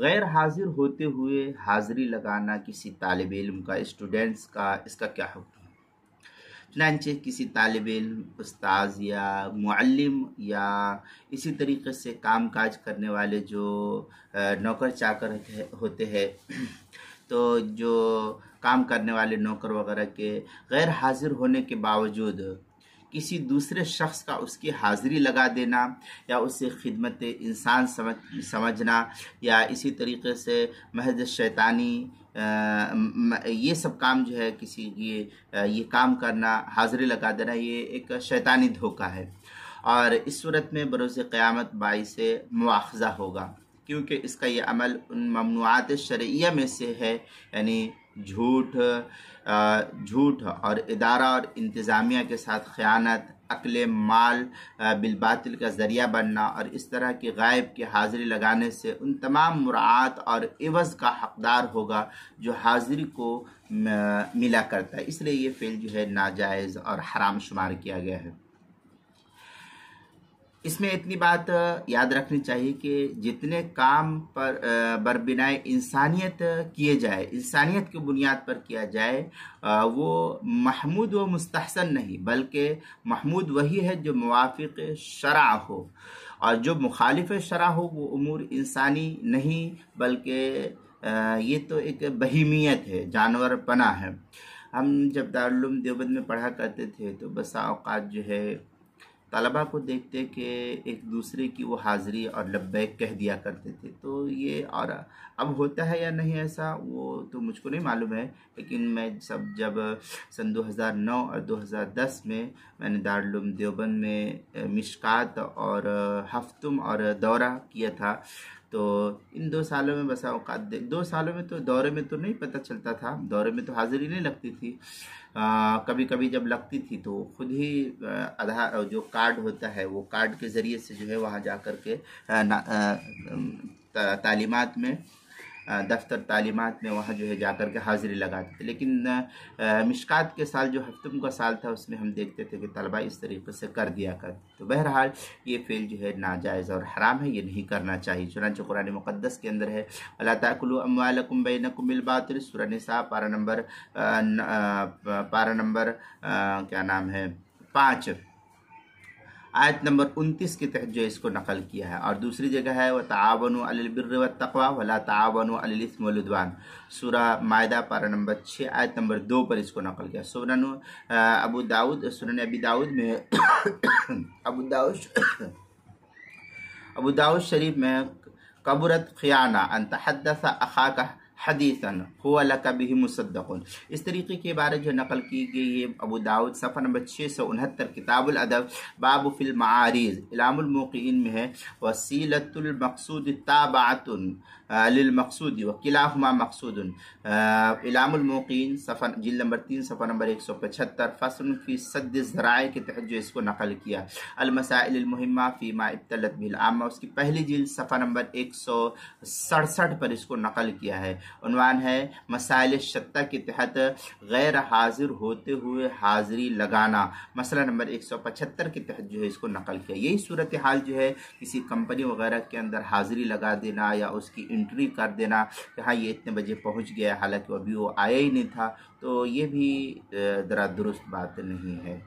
غیر حاضر ہوتے ہوئے حاضری لگانا کسی طالب علم کا، اسٹوڈنٹس کا، اس کا کیا حکم ہے؟ چنانچہ کسی طالب علم، استاذ یا معلم یا اسی طریقے سے کام کاج کرنے والے جو نوکر چاکر ہوتے ہیں، تو جو کام کرنے والے نوکر وغیرہ کے غیر حاضر ہونے کے باوجود کسی دوسرے شخص کا اس کی حاضری لگا دینا یا اسے خدمت انسان سمجھنا یا اسی طریقے سے محض شیطانی یہ سب کام جو ہے کسی کی یہ کام کرنا، حاضری لگا دینا، یہ ایک شیطانی دھوکہ ہے، اور اس صورت میں بروز قیامت باعث مواخذہ ہوگا، کیونکہ اس کا یہ عمل ان ممنوعات شرعیہ میں سے ہے، یعنی جھوٹ اور ادارہ اور انتظامیہ کے ساتھ خیانت، اکل مال بالباطل کا ذریعہ بننا، اور اس طرح کی غائب کی حاضری لگانے سے ان تمام مراعات اور عوض کا حقدار ہوگا جو حاضری کو ملا کرتا ہے۔ اس لیے یہ فعل جو ہے ناجائز اور حرام شمار کیا گیا ہے۔ اس میں اتنی بات یاد رکھنی چاہیے کہ جتنے کام پر بربنائے انسانیت کیے جائے، انسانیت کی بنیاد پر کیا جائے، وہ محمود و مستحسن نہیں، بلکہ محمود وہی ہے جو موافق شرع ہو، اور جو مخالف شرع ہو وہ امور انسانی نہیں، بلکہ یہ تو ایک بہیمیت ہے، جانور پنا ہے۔ ہم جب دارالعلوم دیوبند میں پڑھا کرتے تھے تو بسا اوقات جو ہے طلبہ کو دیکھتے کہ ایک دوسرے کی وہ حاضری اور لبیک کہہ دیا کرتے تھے، تو یہ، اور اب ہوتا ہے یا نہیں ایسا وہ تو مجھ کو نہیں معلوم ہے، لیکن میں جب سن 2009 اور 2010 میں نے دارالعلوم دیوبند میں مشکات اور ہفتم اور دورہ کیا تھا، تو ان 2 سالوں میں بسا اوقات 2 سالوں میں تو دورے میں تو نہیں پتہ چلتا تھا، دورے میں تو حاضری نہیں لگتی تھی، کبھی کبھی جب لگتی تھی تو خود ہی آدھار جو کارڈ ہوتا ہے وہ کارڈ کے ذریعے سے جو ہے وہاں جا کر کے تعلیمات میں، دفتر تعلیمات میں وہاں جو ہے جا کر کے حاضری لگاتے تھے، لیکن مشکات کے سال جو ہفتم کا سال تھا اس میں ہم دیکھتے تھے کہ طلبہ اس طریقے سے کر دیا کرتے۔ تو بہرحال یہ فعل جو ہے ناجائز اور حرام ہے، یہ نہیں کرنا چاہیے، چنانچہ قرآن مقدس کے اندر ہے وَلَا تَأْكُلُوا أَمْوَالَكُمْ بَيْنَكُمْ بِالْبَاطِلِ، سورہ نساء پارہ نمبر کیا نام ہے 5 آیت نمبر 29 کے تحت جو اس کو نقل کیا ہے، اور دوسری جگہ ہے وَتَعَاوَنُوا عَلَى الْبِرِّ وَالتَّقْوَى وَلَا تَعَاوَنُوا عَلَى الْإِثْمِ وَالْعُدْوَانِ، سورہ مائدہ پارہ نمبر 6 آیت نمبر 2 پر اس کو نقل کیا۔ سنن ابی داؤد میں ابو داؤد شریف میں کبرت خیانہ ان تحدث اخاک حدیثا هو لک به مصدق، اس طریقے کی عبارت جو نقل کی گئی ہے ابو داؤد صفحہ نمبر 669 کتاب الادب باب فی المعارض، اعلام الموقعین میں ہے وسیلۃ المقصود تابعۃ للمقصود وکلاہما مقصود، اعلام الموقعین صفحہ جلد نمبر 3 صفحہ نمبر 175 فصل فی سد الذرائع کے تحت جو اس کو نقل کیا، المسائل المہمہ فیما ابتلت به العامہ، اس کی پہلی جلد صفحہ نمبر 167 پر اس کو نقل کیا ہے، عنوان ہے مسائل شتہ کے تحت غیر حاضر ہوتے ہوئے حاضری لگانا، مسئلہ نمبر 175 کے تحت جو ہے اس کو نقل کیا۔ یہی صورتحال جو ہے کسی کمپنی وغیرہ کے اندر حاضری لگا دینا یا اس کی انٹری کر دینا کہ ہاں یہ اتنے بجے پہنچ گیا، حالانکہ ابھی وہ آیا ہی نہیں تھا، تو یہ بھی ذرا درست بات نہیں ہے۔